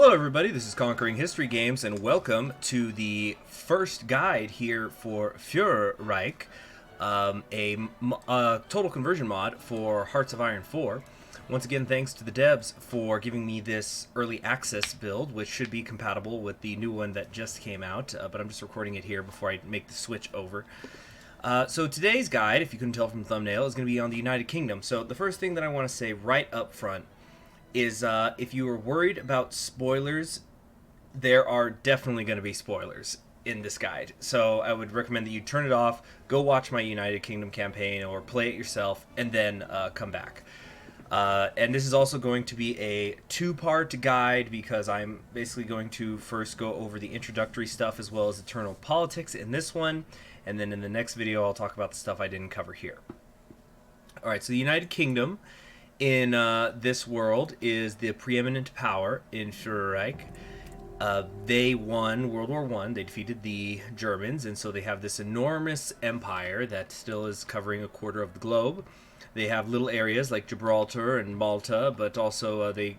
Hello everybody, this is Conquering History Games, and welcome to the first guide here for Führerreich, a total conversion mod for Hearts of Iron 4. Once again, thanks to the devs for giving me this early access build, which should be compatible with the new one that just came out, but I'm just recording it here before I make the switch over. So today's guide, if you couldn't tell from the thumbnail, is going to be on the United Kingdom. So the first thing that I want to say right up front is if you are worried about spoilers, there are definitely going to be spoilers in this guide. So I would recommend that you turn it off, go watch my United Kingdom campaign, or play it yourself, and then come back. And this is also going to be a two-part guide because I'm basically going to first go over the introductory stuff as well as internal politics in this one, and then in the next video I'll talk about the stuff I didn't cover here. Alright, so the United Kingdom in this world is the preeminent power in Führerreich. They won World War I. They defeated the Germans, and so they have this enormous empire that still is covering a quarter of the globe. They have little areas like Gibraltar and Malta, but also they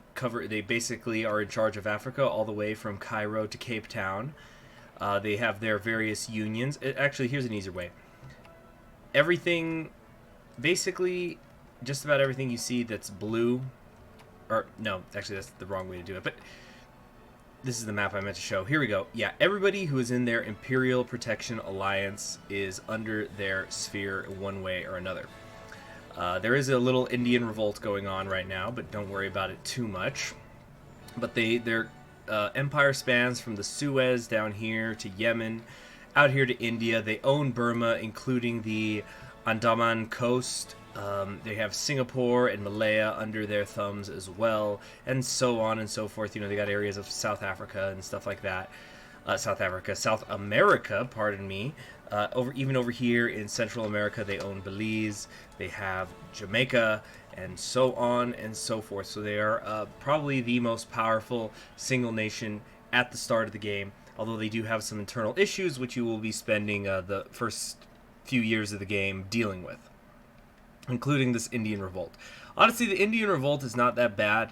basically are in charge of Africa all the way from Cairo to Cape Town. They have their various unions. Actually, here's an easier way. Everything, basically, just about everything you see that's blue, or no, actually that's the wrong way to do it, but this is the map I meant to show. Here we go. Yeah, everybody who is in their Imperial Protection Alliance is under their sphere one way or another. There is a little Indian revolt going on right now, but don't worry about it too much. But their empire spans from the Suez down here to Yemen, out here to India. They own Burma, including the Andaman coast. They have Singapore and Malaya under their thumbs as well, and so on and so forth. You know, they got areas of South Africa and stuff like that. South America, pardon me. Even over here in Central America, they own Belize. They have Jamaica, and so on and so forth. So they are probably the most powerful single nation at the start of the game, although they do have some internal issues, which you will be spending the first few years of the game dealing with, including this Indian revolt. Honestly, the Indian revolt is not that bad.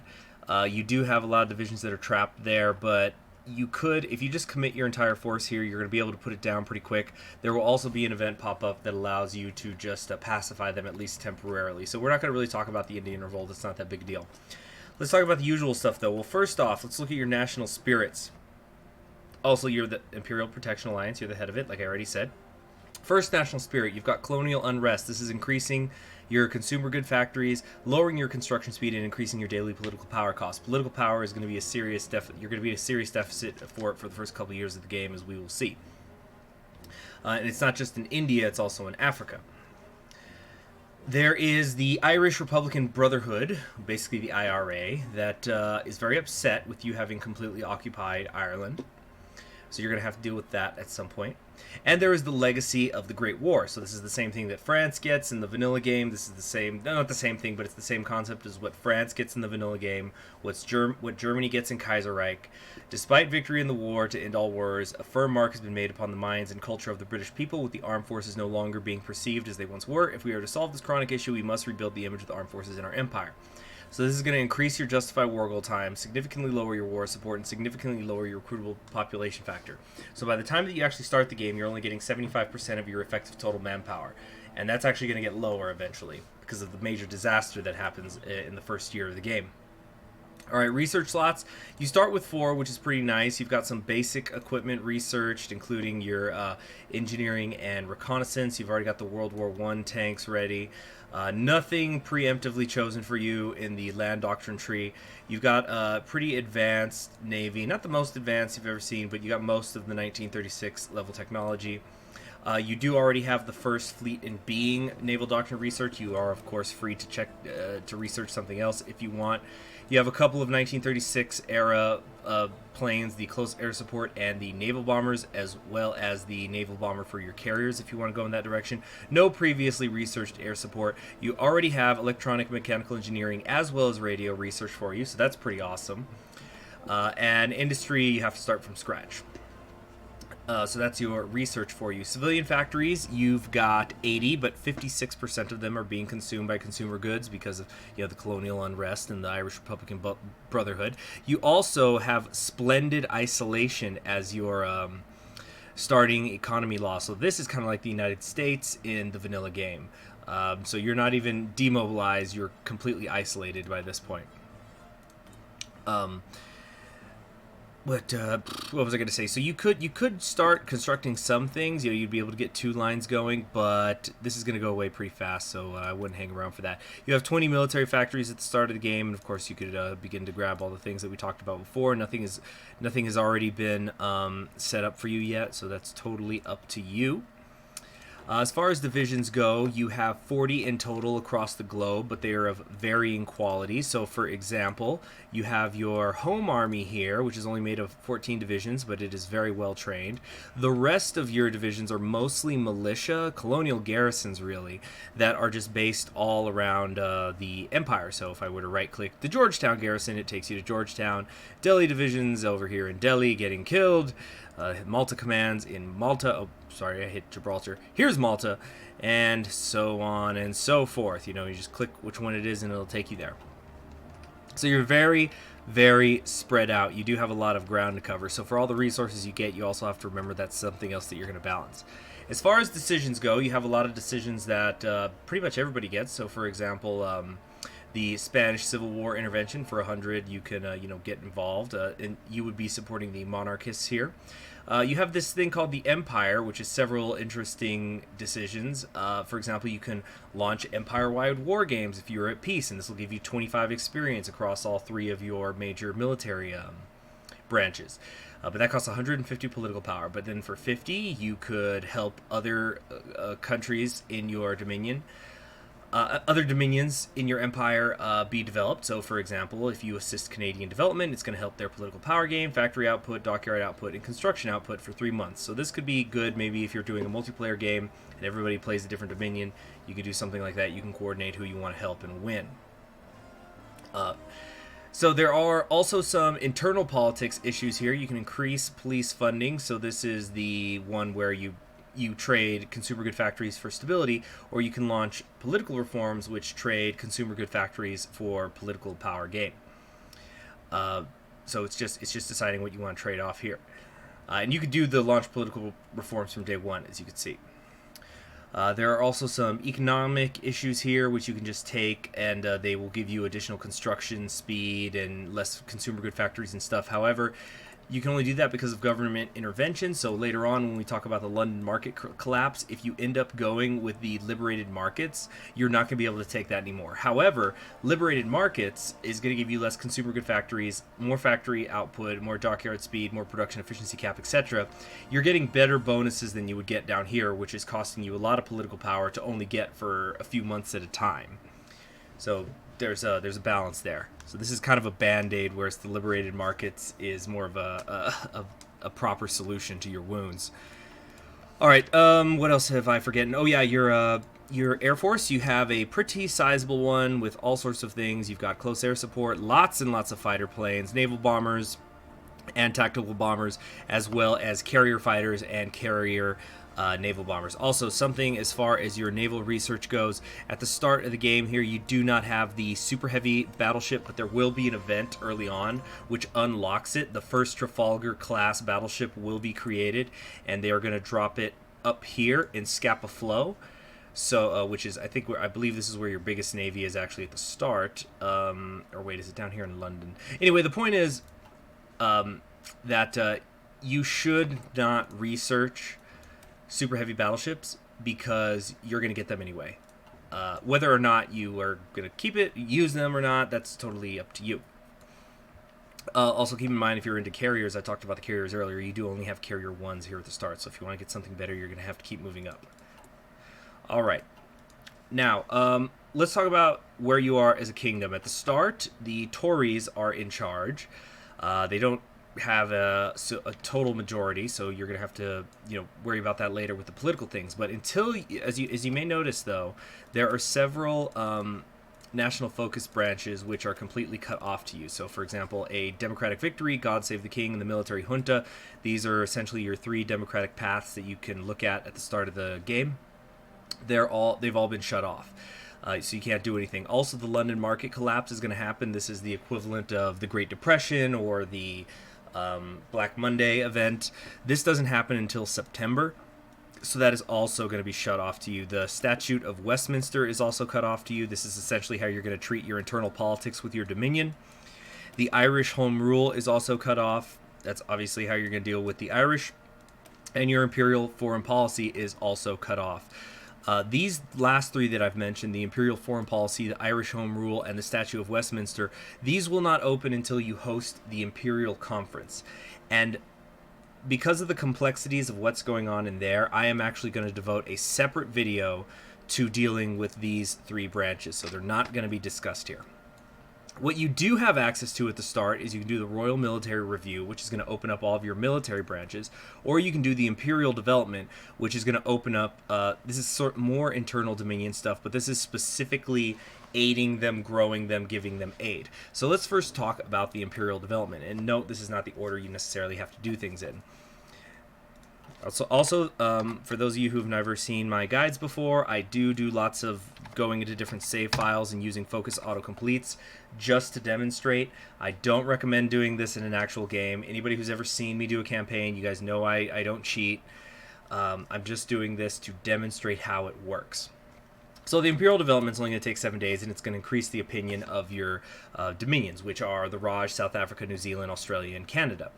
You do have a lot of divisions that are trapped there, but you could, if you just commit your entire force here, you're going to be able to put it down pretty quick. There will also be an event pop up that allows you to just pacify them, at least temporarily. So we're not going to really talk about the Indian revolt. It's not that big a deal. Let's talk about the usual stuff, though. Well, first off, let's look at your national spirits. Also, you're the Imperial Protection Alliance. You're the head of it, like I already said. First national spirit, you've got colonial unrest. This is increasing your consumer good factories, lowering your construction speed, and increasing your daily political power costs. Political power is going to be a serious deficit. You're going to be a serious deficit for it for the first couple of years of the game, as we will see. And it's not just in India; it's also in Africa. There is the Irish Republican Brotherhood, basically the IRA, that is very upset with you having completely occupied Ireland. So you're going to have to deal with that at some point. And there is the legacy of the Great War. So this is the same thing that France gets in the vanilla game. This is the same, not the same thing, but it's the same concept as what France gets in the vanilla game, what Germany gets in Kaiserreich. Despite victory in the war to end all wars, a firm mark has been made upon the minds and culture of the British people, with the armed forces no longer being perceived as they once were. If we are to solve this chronic issue, we must rebuild the image of the armed forces in our empire. So this is going to increase your justified war goal time, significantly lower your war support, and significantly lower your recruitable population factor. So by the time that you actually start the game, you're only getting 75% of your effective total manpower. And that's actually going to get lower eventually because of the major disaster that happens in the first year of the game. Alright, research slots. You start with 4, which is pretty nice. You've got some basic equipment researched, including your engineering and reconnaissance. You've already got the World War I tanks ready. Nothing preemptively chosen for you in the land doctrine tree. You've got a pretty advanced navy. Not the most advanced you've ever seen, but you got most of the 1936 level technology. You do already have the first fleet in being naval doctrine research. You are, of course, free to check to research something else if you want. You have a couple of 1936 era planes, the close air support and the naval bombers, as well as the naval bomber for your carriers if you want to go in that direction. No previously researched air support. You already have electronic mechanical engineering as well as radio research for you, so that's pretty awesome. And industry, you have to start from scratch. So that's your research for you. Civilian factories, you've got 80, but 56% of them are being consumed by consumer goods because of the colonial unrest and the Irish Republican Brotherhood. You also have Splendid Isolation as your starting economy law. So this is kind of like the United States in the vanilla game. So you're not even demobilized; you're completely isolated by this point. What was I going to say? So you could start constructing some things. You'd be able to get 2 lines going, but this is going to go away pretty fast, so I wouldn't hang around for that. You have 20 military factories at the start of the game, and of course you could begin to grab all the things that we talked about before. Nothing has already been set up for you yet, so that's totally up to you. As far as divisions go, you have 40 in total across the globe, but they are of varying quality. So, for example, you have your home army here, which is only made of 14 divisions, but it is very well trained. The rest of your divisions are mostly militia, colonial garrisons, really, that are just based all around the empire. So, if I were to right-click the Georgetown garrison, it takes you to Georgetown. Delhi divisions over here in Delhi getting killed. Malta commands in Malta. Oh, sorry, I hit Gibraltar. Here's Malta, and so on and so forth. You just click which one it is, and it'll take you there. So you're very, very spread out. You do have a lot of ground to cover. So for all the resources you get, you also have to remember that's something else that you're going to balance. As far as decisions go, you have a lot of decisions that pretty much everybody gets. So, for example, the Spanish Civil War intervention for 100, you can get involved, and you would be supporting the monarchists here. You have this thing called the Empire, which is several interesting decisions. For example, you can launch empire-wide war games if you're at peace, and this will give you 25 experience across all 3 of your major military branches. But that costs 150 political power. But then for 50, you could help other countries in your dominion. Other dominions in your empire be developed. So, for example, if you assist Canadian development, it's going to help their political power game, factory output, dockyard output, and construction output for 3 months. So this could be good maybe if you're doing a multiplayer game and everybody plays a different dominion. You can do something like that. You can coordinate who you want to help and win. So there are also some internal politics issues here. You can increase police funding. So this is the one where you trade consumer good factories for stability, or you can launch political reforms which trade consumer good factories for political power gain. So it's just deciding what you want to trade off here. And you could do the launch political reforms from day one, as you can see. There are also some economic issues here which you can just take, and they will give you additional construction speed and less consumer good factories and stuff. However, you can only do that because of government intervention. So later on, when we talk about the London market collapse, if you end up going with the liberated markets, you're not going to be able to take that anymore. However, liberated markets is going to give you less consumer good factories, more factory output, more dockyard speed, more production efficiency cap, etc. You're getting better bonuses than you would get down here, which is costing you a lot of political power to only get for a few months at a time. So there's a balance there. So this is kind of a band-aid, whereas the liberated markets is more of a proper solution to your wounds. All right, what else have I forgotten? Oh yeah, your Air Force, you have a pretty sizable one with all sorts of things. You've got close air support, lots and lots of fighter planes, naval bombers, and tactical bombers, as well as carrier fighters and carrier naval bombers. Also, something as far as your naval research goes, at the start of the game here, you do not have the super heavy battleship, but there will be an event early on which unlocks it. The first Trafalgar class battleship will be created, and they are going to drop it up here in Scapa Flow. So, which is, I believe this is where your biggest navy is actually at the start. Or wait, is it down here in London? Anyway, the point is that you should not research super heavy battleships because you're going to get them anyway. Whether or not you are going to keep it, use them or not, that's totally up to you. Also keep in mind, if you're into carriers, I talked about the carriers earlier, you do only have carrier 1s here at the start, so if you want to get something better, you're going to have to keep moving up. Alright, now let's talk about where you are as a kingdom. At the start, the Tories are in charge. They don't have a total majority, so you're going to have to worry about that later with the political things. But until, as you may notice though, there are several national focus branches which are completely cut off to you. So, for example, a democratic victory, God Save the King, and the military junta. These are essentially your 3 democratic paths that you can look at the start of the game. They've all been shut off. So you can't do anything. Also, the London market collapse is going to happen. This is the equivalent of the Great Depression or the Black Monday event. This doesn't happen until September, so that is also going to be shut off to you. The Statute of Westminster is also cut off to you. This is essentially how you're going to treat your internal politics with your dominion. The Irish Home Rule is also cut off. That's obviously how you're going to deal with the Irish. And your imperial foreign policy is also cut off. These last 3 that I've mentioned, the Imperial Foreign Policy, the Irish Home Rule, and the Statute of Westminster, these will not open until you host the Imperial Conference. And because of the complexities of what's going on in there, I am actually going to devote a separate video to dealing with these 3 branches, so they're not going to be discussed here. What you do have access to at the start is you can do the Royal Military Review, which is going to open up all of your military branches, or you can do the Imperial Development, which is going to open up, this is more internal Dominion stuff, but this is specifically aiding them, growing them, giving them aid. So let's first talk about the Imperial Development, and note this is not the order you necessarily have to do things in. Also, for those of you who've never seen my guides before, I do lots of going into different save files and using focus autocompletes just to demonstrate. I don't recommend doing this in an actual game. Anybody who's ever seen me do a campaign, you guys know I don't cheat. I'm just doing this to demonstrate how it works. So the Imperial Development is only going to take 7 days, and it's going to increase the opinion of your dominions, which are the Raj, South Africa, New Zealand, Australia, and Canada.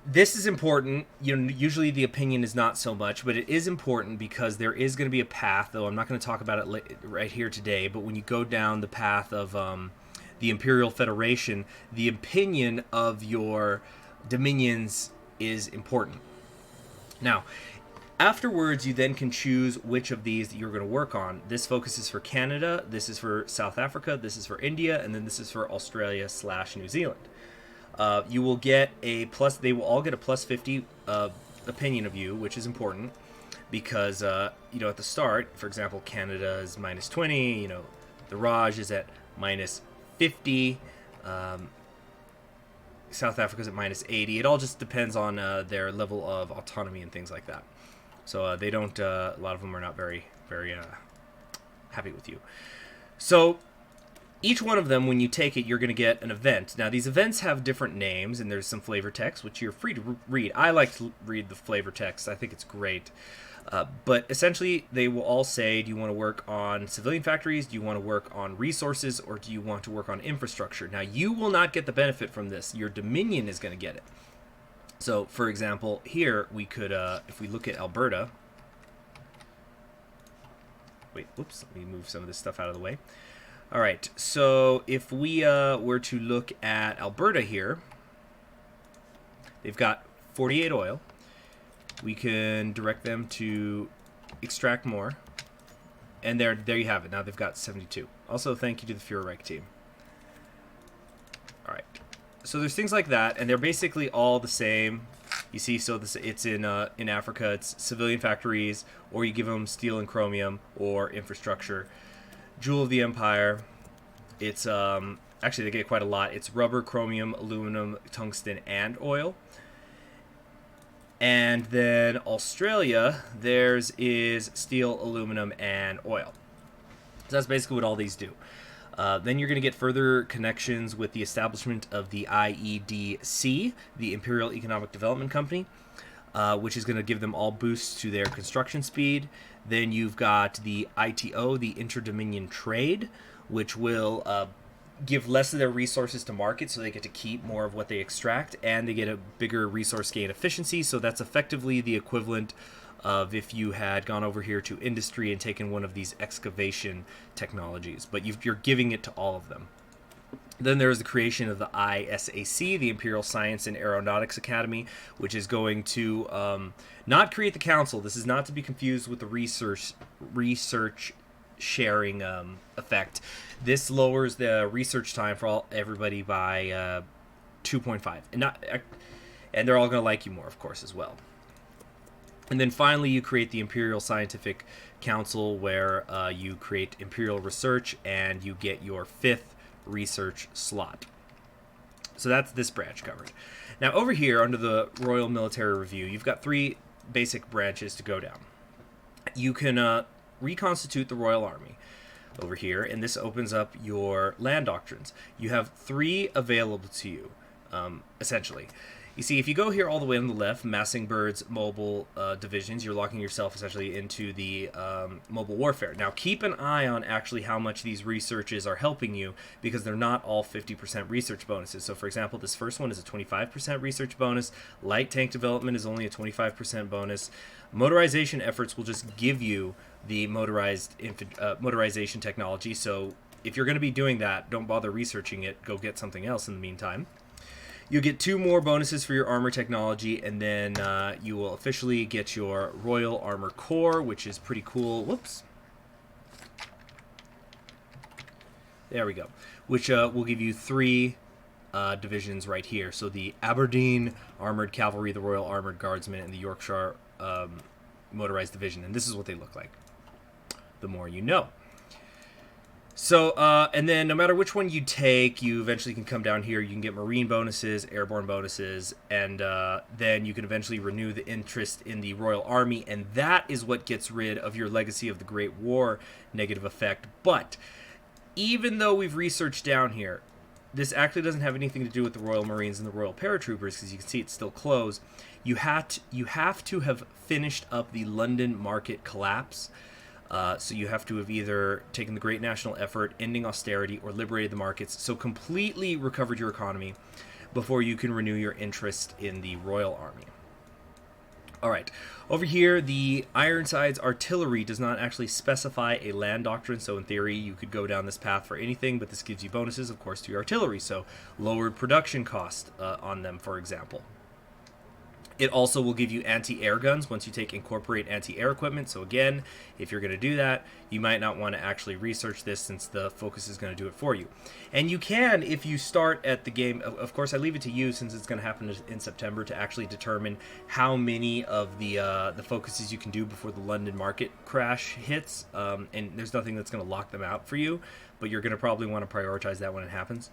This is important. Usually the opinion is not so much, but it is important because there is going to be a path, though I'm not going to talk about it right here today, but when you go down the path of the Imperial Federation, the opinion of your dominions is important. Now, afterwards, you then can choose which of these that you're going to work on. This focuses for Canada, this is for South Africa, this is for India, and then this is for Australia/New Zealand. You will get a plus. They will all get a plus 50 opinion of you, which is important because at the start, for example, Canada is minus 20. The Raj is at minus 50. South Africa's at minus 80. It all just depends on their level of autonomy and things like that. So they don't. A lot of them are not very happy with you. So each one of them, when you take it, you're going to get an event. Now, these events have different names, and there's some flavor text, which you're free to read. I like to read the flavor text. I think it's great. But essentially, they will all say, do you want to work on civilian factories? Do you want to work on resources? Or do you want to work on infrastructure? Now, you will not get the benefit from this. Your Dominion is going to get it. So, for example, here, we could, if we look at Alberta. Wait, whoops. Let me move some of this stuff out of the way. All right, so if we were to look at Alberta here, they've got 48 oil. We can direct them to extract more, and there you have it. Now they've got 72. Also, thank you to the Führerreich team. All right, so there's things like that, and they're basically all the same. You see, so it's in Africa, it's civilian factories, or you give them steel and chromium, or infrastructure. Jewel of the Empire, it's actually they get quite a lot. It's rubber, chromium, aluminum, tungsten, and oil. And then Australia, theirs is steel, aluminum, and oil. So that's basically what all these do. Then you're going to get further connections with the establishment of the IEDC, the Imperial Economic Development Company, which is going to give them all boosts to their construction speed. Then you've got the ITO, the Inter-Dominion Trade, which will give less of their resources to market, so they get to keep more of what they extract, and they get a bigger resource gain efficiency. So that's effectively the equivalent of if you had gone over here to industry and taken one of these excavation technologies, but you're giving it to all of them. Then there is the creation of the ISAC, the Imperial Science and Aeronautics Academy, which is going to not create the council. This is not to be confused with the research sharing effect. This lowers the research time for everybody by 2.5, and they're all going to like you more, of course, as well. And then finally, you create the Imperial Scientific Council, where you create Imperial Research, and you get your 5th research slot. So that's this branch covered. Now over here, under the Royal Military Review, you've got 3 basic branches to go down. You can reconstitute the Royal Army over here, and this opens up your land doctrines. You have 3 available to you, essentially. You see, if you go here all the way on the left, massing birds, mobile divisions, you're locking yourself essentially into the mobile warfare. Now, keep an eye on actually how much these researches are helping you, because they're not all 50% research bonuses. So, for example, this first one is a 25% research bonus. Light tank development is only a 25% bonus. Motorization efforts will just give you the motorization technology. So, if you're going to be doing that, don't bother researching it. Go get something else in the meantime. You get 2 more bonuses for your armor technology, and then you will officially get your Royal Armor Corps, which is pretty cool. Whoops. There we go. Which will give you 3 divisions right here. So the Aberdeen Armored Cavalry, the Royal Armored Guardsmen, and the Yorkshire Motorized Division. And this is what they look like. The more you know. So, and then no matter which one you take, you eventually can come down here. You can get Marine bonuses, Airborne bonuses, and then you can eventually renew the interest in the Royal Army, and that is what gets rid of your Legacy of the Great War negative effect. But even though we've researched down here, this actually doesn't have anything to do with the Royal Marines and the Royal Paratroopers, because you can see it's still closed. You have to have finished up the London market collapse. So you have to have either taken the great national effort, ending austerity, or liberated the markets, so completely recovered your economy before you can renew your interest in the Royal Army. All right, over here, the Ironsides Artillery does not actually specify a land doctrine, so in theory, you could go down this path for anything, but this gives you bonuses, of course, to your artillery, so lowered production cost on them, for example. It also will give you anti-air guns once you incorporate anti-air equipment. So again, if you're going to do that, you might not want to actually research this, since the focus is going to do it for you. And you can, if you start at the game, of course I leave it to you, since it's going to happen in September, to actually determine how many of the focuses you can do before the London market crash hits. And there's nothing that's going to lock them out for you, but you're going to probably want to prioritize that when it happens.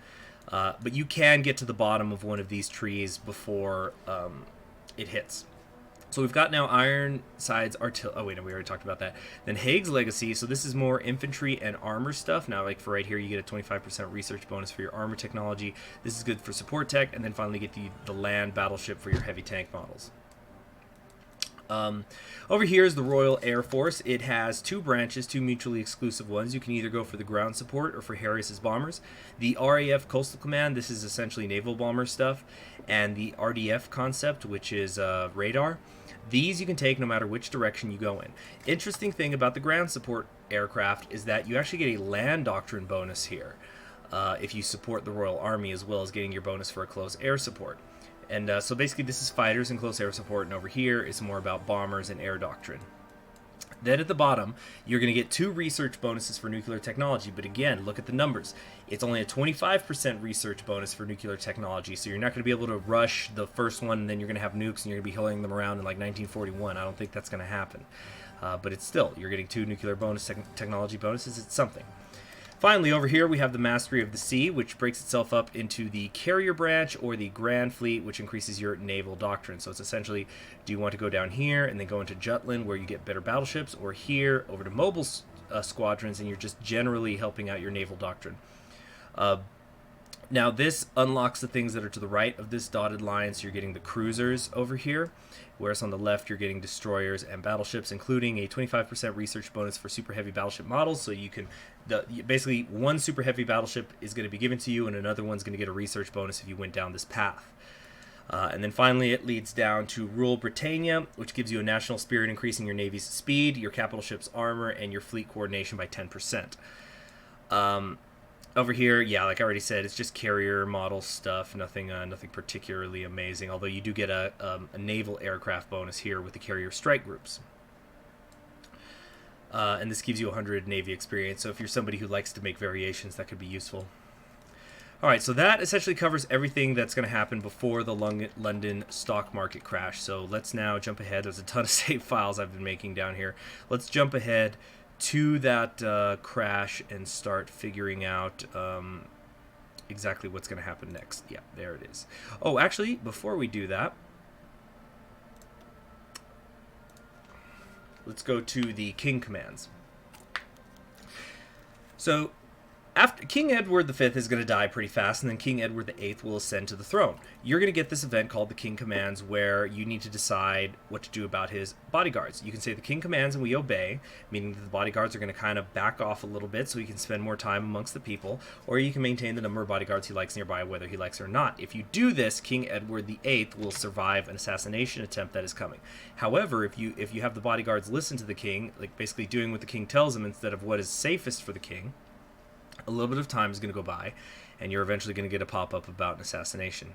But you can get to the bottom of one of these trees before it hits. So we've got now Ironsides Artillery. Oh wait, no, we already talked about that. Then Haig's Legacy. So this is more infantry and armor stuff. Now, like for right here, you get a 25% research bonus for your armor technology. This is good for support tech, and then finally get the land battleship for your heavy tank models. Over here is the Royal Air Force. It has 2 branches, 2 mutually exclusive ones. You can either go for the ground support or for Harris's bombers. The RAF Coastal Command, this is essentially naval bomber stuff, and the RDF concept, which is radar. These you can take no matter which direction you go in. Interesting thing about the ground support aircraft is that you actually get a land doctrine bonus here if you support the Royal Army, as well as getting your bonus for a close air support. And so basically this is fighters and close air support, and over here is more about bombers and air doctrine. Then at the bottom, you're going to get 2 research bonuses for nuclear technology, but again, look at the numbers. It's only a 25% research bonus for nuclear technology, so you're not going to be able to rush the first one, and then you're going to have nukes, and you're going to be hurling them around in like 1941. I don't think that's going to happen. But it's still, you're getting 2 nuclear technology bonuses. It's something. Finally, over here, we have the Mastery of the Sea, which breaks itself up into the Carrier Branch or the Grand Fleet, which increases your naval doctrine. So it's essentially, do you want to go down here and then go into Jutland, where you get better battleships, or here over to mobile squadrons, and you're just generally helping out your naval doctrine. Now, this unlocks the things that are to the right of this dotted line, so you're getting the cruisers over here, whereas on the left you're getting destroyers and battleships, including a 25% research bonus for super heavy battleship models. So you can, basically one super heavy battleship is going to be given to you, and another one's going to get a research bonus if you went down this path. And then finally it leads down to Rule Britannia, which gives you a national spirit, increasing your Navy's speed, your capital ship's armor, and your fleet coordination by 10%. Over here, yeah, like I already said, it's just carrier model stuff, nothing particularly amazing, although you do get a naval aircraft bonus here with the carrier strike groups. And this gives you 100 Navy experience, so if you're somebody who likes to make variations, that could be useful. All right, so that essentially covers everything that's going to happen before the London stock market crash. So let's now jump ahead. There's a ton of save files I've been making down here. Let's jump ahead to that crash and start figuring out exactly what's going to happen next. Yeah, there it is. Oh, actually, before we do that, let's go to the king commands. So after King Edward V is going to die pretty fast, and then King Edward VIII will ascend to the throne. You're going to get this event called the King Commands, where you need to decide what to do about his bodyguards. You can say the King commands and we obey, meaning that the bodyguards are going to kind of back off a little bit so he can spend more time amongst the people, or you can maintain the number of bodyguards he likes nearby, whether he likes it or not. If you do this, King Edward VIII will survive an assassination attempt that is coming. However, if you have the bodyguards listen to the king, like basically doing what the king tells them instead of what is safest for the king, a little bit of time is going to go by, and you're eventually going to get a pop-up about an assassination,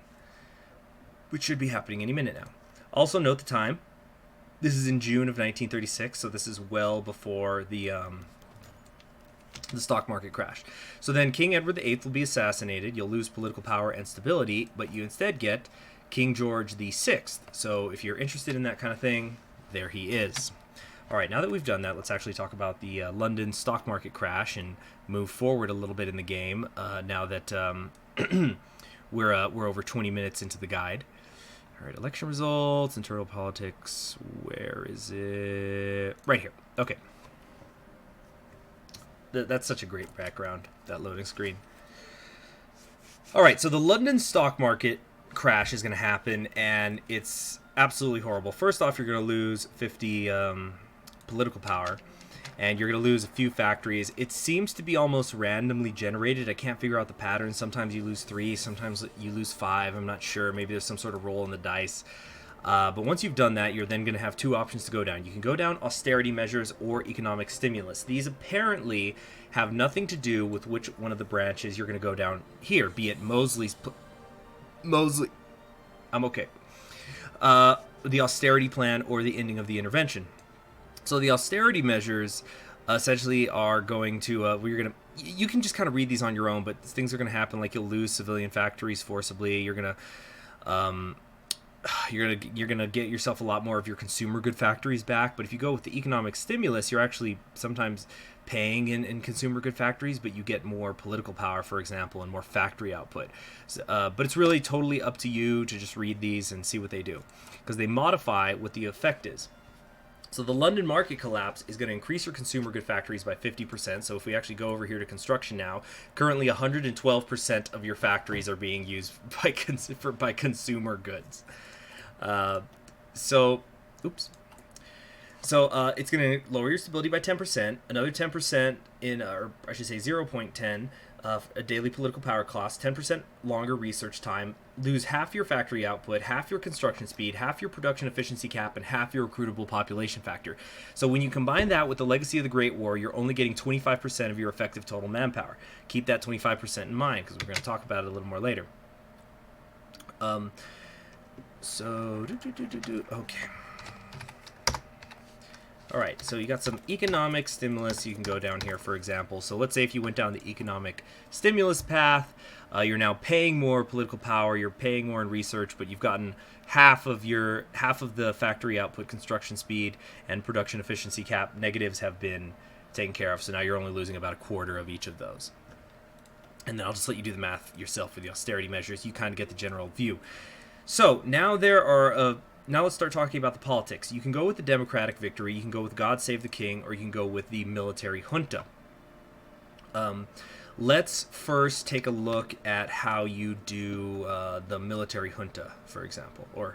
which should be happening any minute now. Also note the time. This is in June of 1936, so this is well before the stock market crash. So then King Edward VIII will be assassinated. You'll lose political power and stability, but you instead get King George VI. So if you're interested in that kind of thing, there he is. All right, now that we've done that, let's actually talk about the London stock market crash and move forward a little bit in the game now that we're over 20 minutes into the guide. All right, election results, internal politics, where is it? Right here. Okay. That's such a great background, that loading screen. All right, so the London stock market crash is going to happen, and it's absolutely horrible. First off, you're going to lose 50 political power, and you're going to lose a few factories. It seems to be almost randomly generated. I can't figure out the pattern. Sometimes you lose 3, sometimes you lose 5. I'm not sure. Maybe there's some sort of roll in the dice. But once you've done that, you're then going to have 2 options to go down. You can go down austerity measures or economic stimulus. These apparently have nothing to do with which one of the branches you're going to go down here, be it Mosley. I'm okay. The austerity plan or the ending of the intervention. So the austerity measures essentially are going to you can just kind of read these on your own, but things are going to happen like you'll lose civilian factories forcibly. You're going to get yourself a lot more of your consumer good factories back. But if you go with the economic stimulus, you're actually sometimes paying in consumer good factories, but you get more political power, for example, and more factory output. But it's really totally up to you to just read these and see what they do, because they modify what the effect is. So the London market collapse is going to increase your consumer good factories by 50%. So if we actually go over here to construction now, currently 112% of your factories are being used by consumer goods. So it's going to lower your stability by 10%, another 10% or I should say 0.10 a daily political power cost, 10% longer research time, lose half your factory output, half your construction speed, half your production efficiency cap, and half your recruitable population factor. So when you combine that with the legacy of the Great War, you're only getting 25% of your effective total manpower. Keep that 25% in mind, because we're going to talk about it a little more later. Okay. All right, so you got some economic stimulus. You can go down here, for example. So let's say if you went down the economic stimulus path, you're now paying more political power, you're paying more in research, but you've gotten half of the factory output, construction speed, and production efficiency cap negatives have been taken care of. So now you're only losing about a quarter of each of those. And then I'll just let you do the math yourself for the austerity measures. You kind of get the general view. So now now let's start talking about the politics. You can go with the democratic victory, you can go with God Save the King, or you can go with the military junta. Let's first take a look at how you do the military junta, for example. All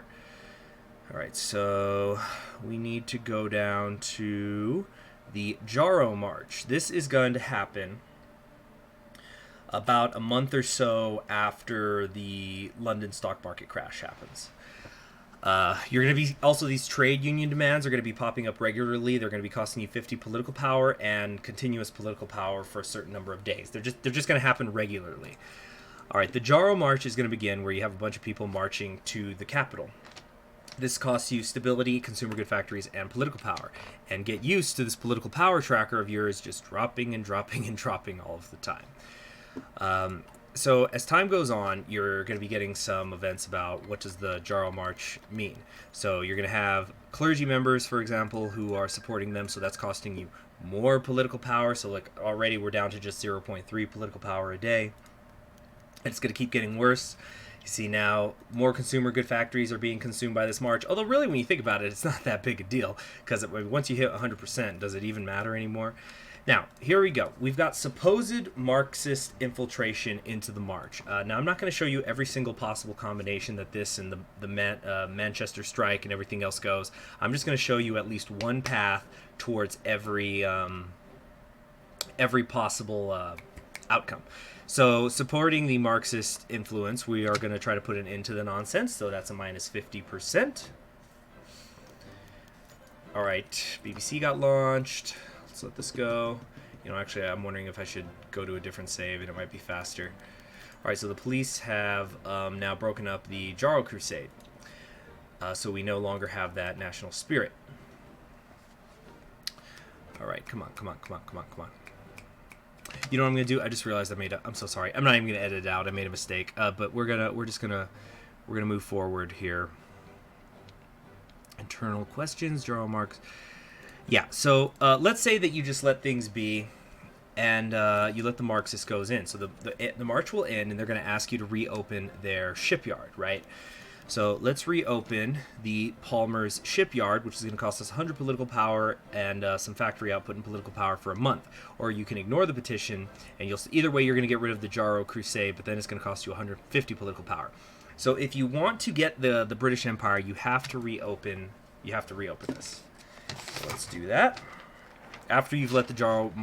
right, so we need to go down to the Jaro March. This is going to happen about a month or so after the London stock market crash happens. You're going to be also, these trade union demands are going to be popping up regularly. They're going to be costing you 50 political power and continuous political power for a certain number of days. They're just going to happen regularly. All right, the Jaro March is going to begin where you have a bunch of people marching to the capital. This costs you stability, consumer good factories, and political power. And get used to this political power tracker of yours just dropping and dropping and dropping all of the time. So as time goes on, you're going to be getting some events about what does the Jaro March mean. So you're going to have clergy members, for example, who are supporting them, so that's costing you more political power. So like already we're down to just 0.3 political power a day. It's going to keep getting worse. You see now more consumer good factories are being consumed by this march. Although really when you think about it, it's not that big a deal, because once you hit 100%, does it even matter anymore? Now, here we go. We've got supposed Marxist infiltration into the march. Now, I'm not going to show you every single possible combination that this and the Manchester strike and everything else goes. I'm just going to show you at least one path towards every possible outcome. So, supporting the Marxist influence, we are going to try to put an end to the nonsense. So that's a minus 50%. All right, BBC got launched. Let's let this go. Actually, I'm wondering if I should go to a different save, and it might be faster. All right, so the police have now broken up the Jaro Crusade. So we no longer have that national spirit. All right, come on. You know what I'm gonna do? I just realized I'm so sorry. I'm not even gonna edit it out. I made a mistake. But we're gonna move forward here. Internal questions, Jaro Marx. Yeah. So let's say that you just let things be, and you let the Marxists goes in. So the march will end, and they're gonna ask you to reopen their shipyard, right? So let's reopen the Palmer's shipyard, which is going to cost us 100 political power and some factory output and political power for a month. Or you can ignore the petition, and either way you're going to get rid of the Jaro Crusade, but then it's going to cost you 150 political power. So if you want to get the British Empire, you have to reopen this. So let's do that. After you've let the Jaro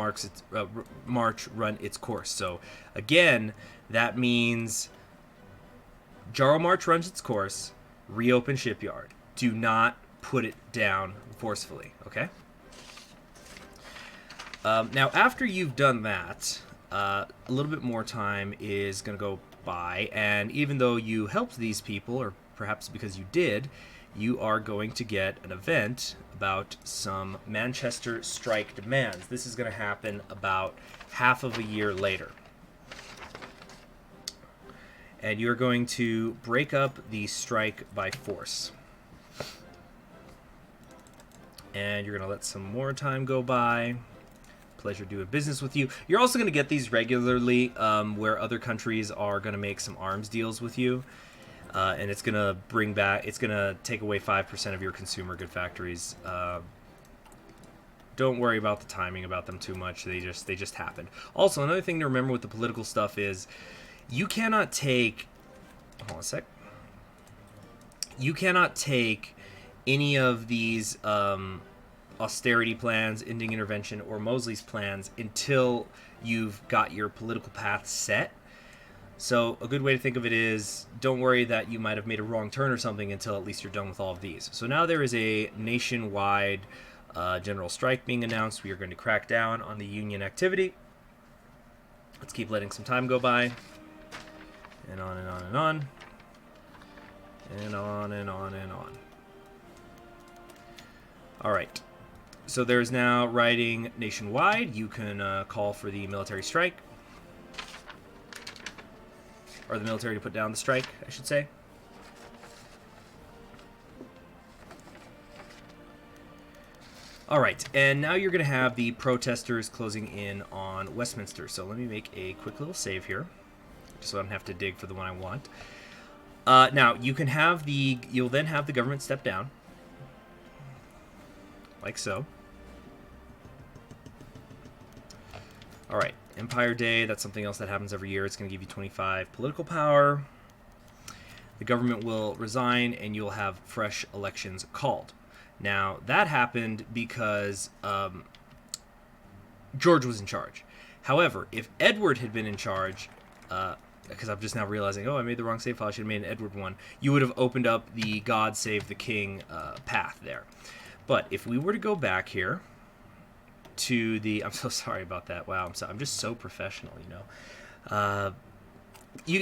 March run its course. So again, that means Jaro March runs its course, reopen shipyard. Do not put it down forcefully, okay? Now, after you've done that, a little bit more time is going to go by, and even though you helped these people, or perhaps because you did, you are going to get an event about some Manchester strike demands. This is going to happen about half of a year later. And you're going to break up the strike by force. And you're going to let some more time go by. Pleasure doing business with you. You're also going to get these regularly where other countries are going to make some arms deals with you. And it's going to take away 5% of your consumer good factories. Don't worry about the timing about them too much. They just happened. Also, another thing to remember with the political stuff is you cannot take, hold on a sec. You cannot take any of these austerity plans, ending intervention, or Mosley's plans until you've got your political path set. So a good way to think of it is, don't worry that you might have made a wrong turn or something until at least you're done with all of these. So now there is a nationwide general strike being announced. We are going to crack down on the union activity. Let's keep letting some time go by. And on and on and on. And on and on and on. All right. So there's now rioting nationwide. You can call for the military strike. Or the military to put down the strike, I should say. All right, and now you're going to have the protesters closing in on Westminster. So let me make a quick little save here, just so I don't have to dig for the one I want. Now you'll then have the government step down, like so. All right, Empire Day. That's something else that happens every year. It's going to give you 25 political power. The government will resign, and you'll have fresh elections called. Now, that happened because George was in charge. However, if Edward had been in charge, because I'm just now realizing, I made the wrong save file, I should have made an Edward one, you would have opened up the God Save the King path there. But if we were to go back here to the... I'm so sorry about that. Wow, I'm just so professional, you know.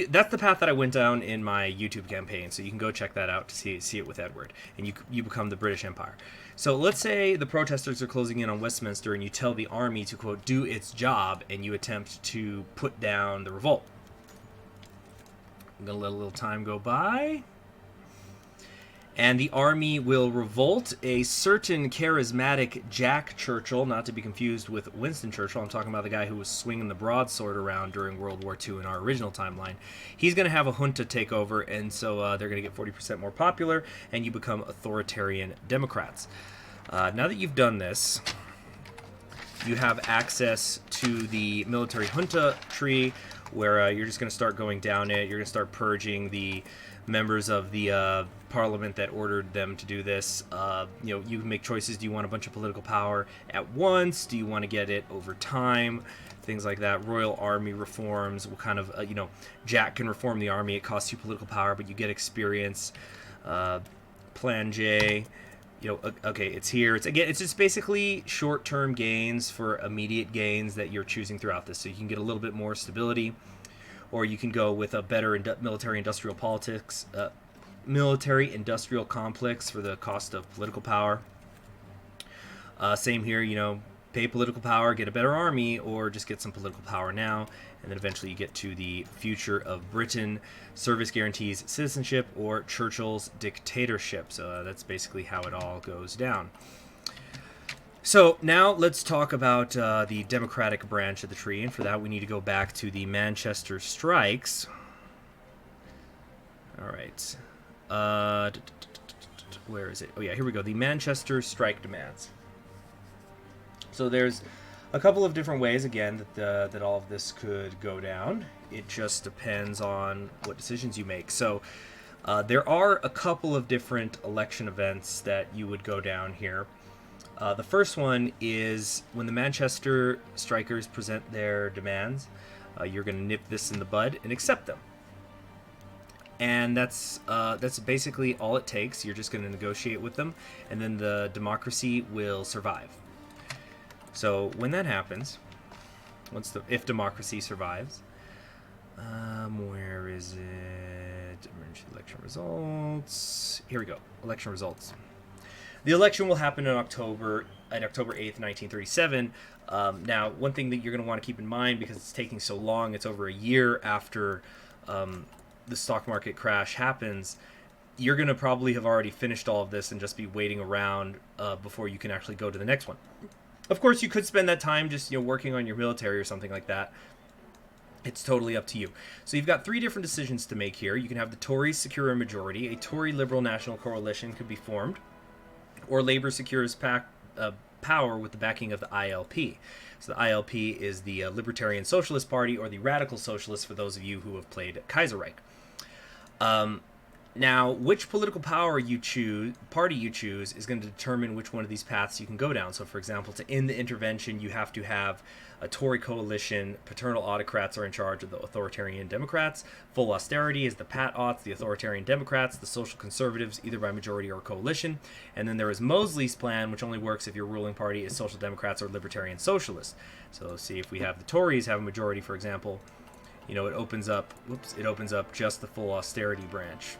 That's the path that I went down in my YouTube campaign, so you can go check that out to see it with Edward, and you become the British Empire. So let's say the protesters are closing in on Westminster, and you tell the army to, quote, do its job, and you attempt to put down the revolt. I'm going to let a little time go by. And the army will revolt. A certain charismatic Jack Churchill, not to be confused with Winston Churchill, I'm talking about the guy who was swinging the broadsword around during World War II in our original timeline. He's going to have a junta take over, and so they're going to get 40% more popular, and you become authoritarian Democrats. Now that you've done this, you have access to the military junta tree, where you're just going to start going down it. You're going to start purging the members of the parliament that ordered them to do this. You can make choices. Do you want a bunch of political power at once? Do you want to get it over time? Things like that. Royal Army reforms. What kind of, Jack can reform the army. It costs you political power, but you get experience. Plan J. Okay, it's here. It's just basically short-term gains for immediate gains that you're choosing throughout this. So you can get a little bit more stability, or you can go with a better military-industrial politics, military-industrial complex for the cost of political power. Same here, pay political power, get a better army, or just get some political power now, and then eventually you get to the future of Britain, service guarantees citizenship, or Churchill's dictatorship. So that's basically how it all goes down. So now let's talk about the Democratic branch of the tree, and for that we need to go back to the Manchester strikes. All right. Where is it? Oh yeah, here we go. The Manchester strike demands. So there's a couple of different ways, again, that all of this could go down. It just depends on what decisions you make. So there are a couple of different election events that you would go down here. The first one is when the Manchester strikers present their demands, you're going to nip this in the bud and accept them. And that's basically all it takes. You're just going to negotiate with them, and then the democracy will survive. So when that happens, if democracy survives, where is it? Emergency election results. Here we go. Election results. The election will happen in October 8th, 1937. Now, one thing that you're going to want to keep in mind, because it's taking so long, it's over a year after the stock market crash happens, you're going to probably have already finished all of this and just be waiting around before you can actually go to the next one. Of course, you could spend that time just working on your military or something like that. It's totally up to you. So you've got three different decisions to make here. You can have the Tories secure a majority. A Tory Liberal National Coalition could be formed. Or Labour secures power with the backing of the ILP. So the ILP is the Libertarian Socialist Party, or the Radical Socialists for those of you who have played Kaiserreich. Now, which political party you choose is going to determine which one of these paths you can go down. So, for example, to end the intervention, you have to have a Tory coalition. Paternal autocrats are in charge of the authoritarian Democrats. Full austerity is the Pat-Aughts, the authoritarian Democrats. The social conservatives, either by majority or coalition. And then there is Mosley's plan, which only works if your ruling party is social democrats or libertarian socialists. So, see if we have the Tories have a majority, for example, it opens up just the full austerity branch,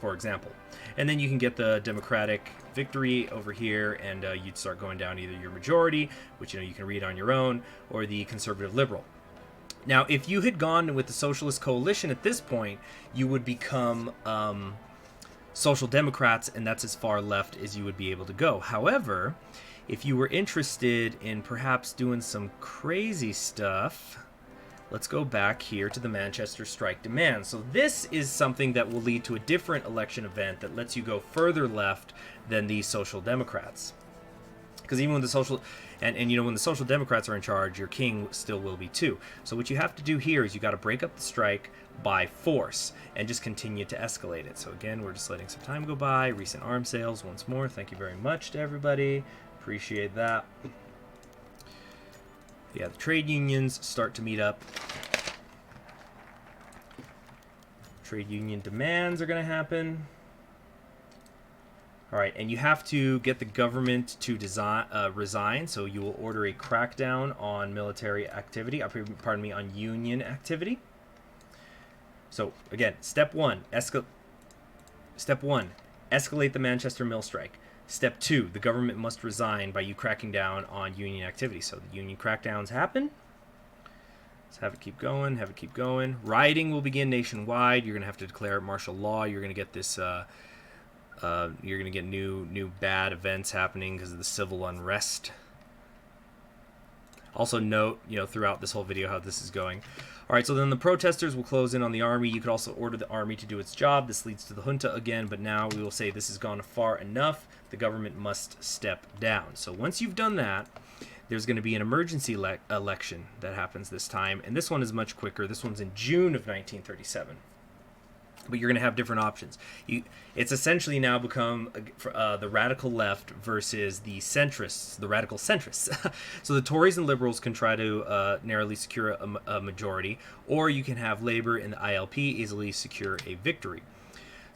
for example. And then you can get the Democratic victory over here, and you'd start going down either your majority, which you can read on your own, or the conservative liberal. Now, if you had gone with the Socialist Coalition at this point, you would become Social Democrats, and that's as far left as you would be able to go. However, if you were interested in perhaps doing some crazy stuff, let's go back here to the Manchester strike demand. So this is something that will lead to a different election event that lets you go further left than the Social Democrats. Because even when the Social... And when the Social Democrats are in charge, your king still will be too. So what you have to do here is you got to break up the strike by force and just continue to escalate it. So again, we're just letting some time go by. Recent arms sales once more. Thank you very much to everybody. Appreciate that. Yeah, the trade unions start to meet up. Trade union demands are going to happen. All right, and you have to get the government to resign, so you will order a crackdown on military activity, on union activity. So, again, step one, escalate the Manchester Mill strike. Step 2, the government must resign by you cracking down on union activity. So the union crackdowns happen. Let's have it keep going, have it keep going. Rioting will begin nationwide. You're going to have to declare martial law. You're going to get this, you're going to get new bad events happening because of the civil unrest. Also note, throughout this whole video how this is going. All right, so then the protesters will close in on the army. You could also order the army to do its job. This leads to the junta again, but now we will say this has gone far enough. The government must step down. So once you've done that, there's going to be an emergency election that happens this time, and this one is much quicker. This one's in June of 1937. But you're going to have different options. It's essentially now become the radical left versus the centrists, the radical centrists. So the Tories and Liberals can try to narrowly secure a majority, or you can have Labour and the ILP easily secure a victory.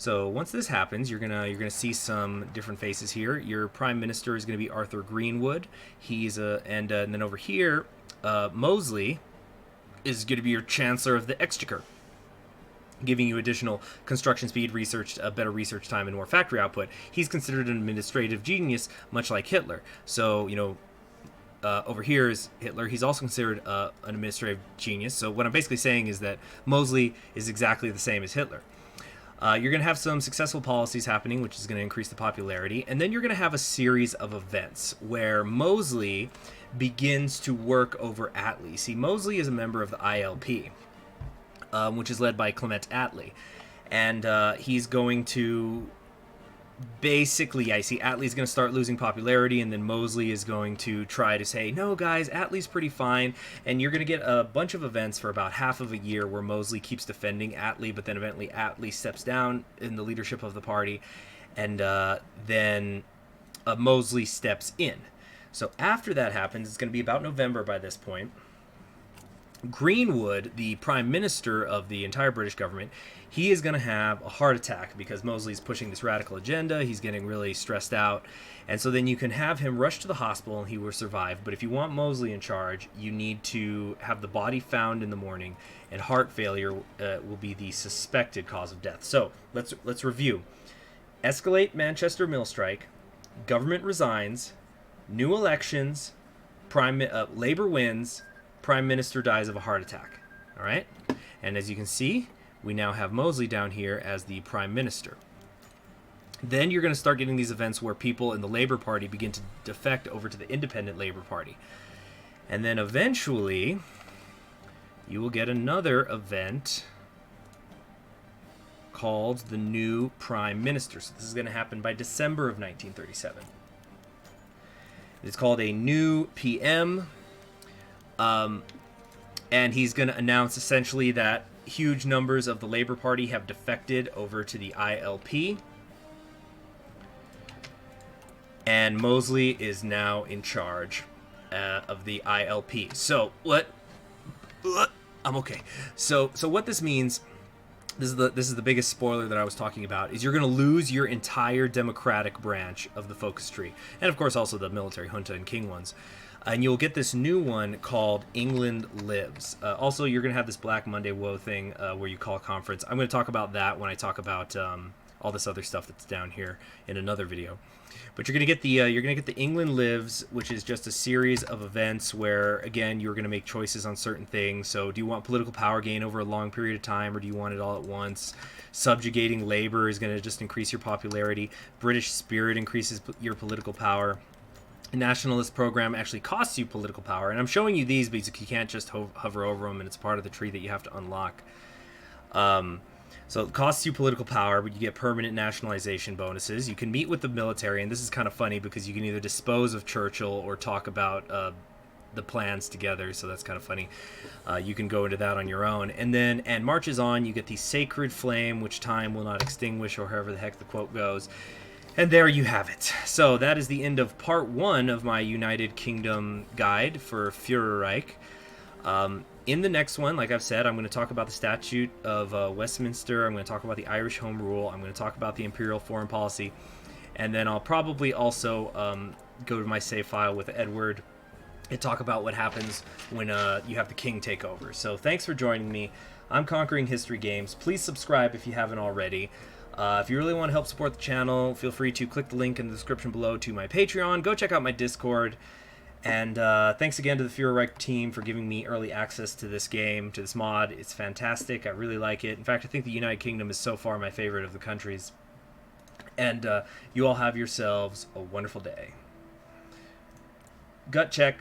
So once this happens, you're gonna see some different faces here. Your prime minister is going to be Arthur Greenwood. And then over here, Mosley is going to be your Chancellor of the Exchequer, giving you additional construction speed, better research time, and more factory output. He's considered an administrative genius, much like Hitler. So, over here is Hitler. He's also considered an administrative genius. So what I'm basically saying is that Mosley is exactly the same as Hitler. You're going to have some successful policies happening, which is going to increase the popularity. And then you're going to have a series of events where Mosley begins to work over Attlee. See, Mosley is a member of the ILP. Which is led by Clement Attlee. And he's going to basically, Attlee's going to start losing popularity, and then Mosley is going to try to say, no, guys, Attlee's pretty fine. And you're going to get a bunch of events for about half of a year where Mosley keeps defending Attlee, but then eventually Attlee steps down in the leadership of the party, and then Mosley steps in. So after that happens, it's going to be about November by this point. Greenwood, the prime minister of the entire British government, he is going to have a heart attack because Mosley's pushing this radical agenda. He's getting really stressed out. And so then you can have him rush to the hospital and he will survive. But if you want Mosley in charge, you need to have the body found in the morning, and heart failure will be the suspected cause of death. So let's review. Escalate Manchester mill strike, government resigns, new elections, Labour wins, Prime Minister dies of a heart attack. All right? And as you can see, we now have Mosley down here as the Prime Minister. Then you're going to start getting these events where people in the Labour Party begin to defect over to the Independent Labour Party. And then eventually, you will get another event called the new Prime Minister. So this is going to happen by December of 1937. It's called a new PM. And he's going to announce essentially that huge numbers of the Labour Party have defected over to the ILP. And Mosley is now in charge of the ILP. So I'm okay. So what this means, this is the biggest spoiler that I was talking about, is you're going to lose your entire democratic branch of the focus tree, and of course also the military junta and king ones. And you'll get this new one called England Lives. Also, you're going to have this Black Monday Woe thing where you call a conference. I'm going to talk about that when I talk about all this other stuff that's down here in another video. But you're going to get the England Lives, which is just a series of events where, again, you're going to make choices on certain things. So do you want political power gain over a long period of time, or do you want it all at once? Subjugating Labour is going to just increase your popularity. British Spirit increases your political power. A nationalist program actually costs you political power, and I'm showing you these because you can't just hover over them, and it's part of the tree that you have to unlock. So it costs you political power, but you get permanent nationalization bonuses. You can meet with the military, and this is kind of funny because you can either dispose of Churchill or talk about the plans together, so that's kind of funny. You can go into that on your own. And marches on, you get the sacred flame, which time will not extinguish, or however the heck the quote goes. And there you have it. So that is the end of part 1 of my United Kingdom guide for Führerreich. In the next one, like I've said, I'm going to talk about the Statute of Westminster. I'm going to talk about the Irish Home Rule. I'm going to talk about the Imperial Foreign Policy. And then I'll probably also go to my save file with Edward and talk about what happens when you have the king take over. So thanks for joining me. I'm Conquering History Games. Please subscribe if you haven't already. If you really want to help support the channel, feel free to click the link in the description below to my Patreon. Go check out my Discord. And thanks again to the Führerreich team for giving me early access to this game, to this mod. It's fantastic. I really like it. In fact, I think the United Kingdom is so far my favorite of the countries. And you all have yourselves a wonderful day. Gut check.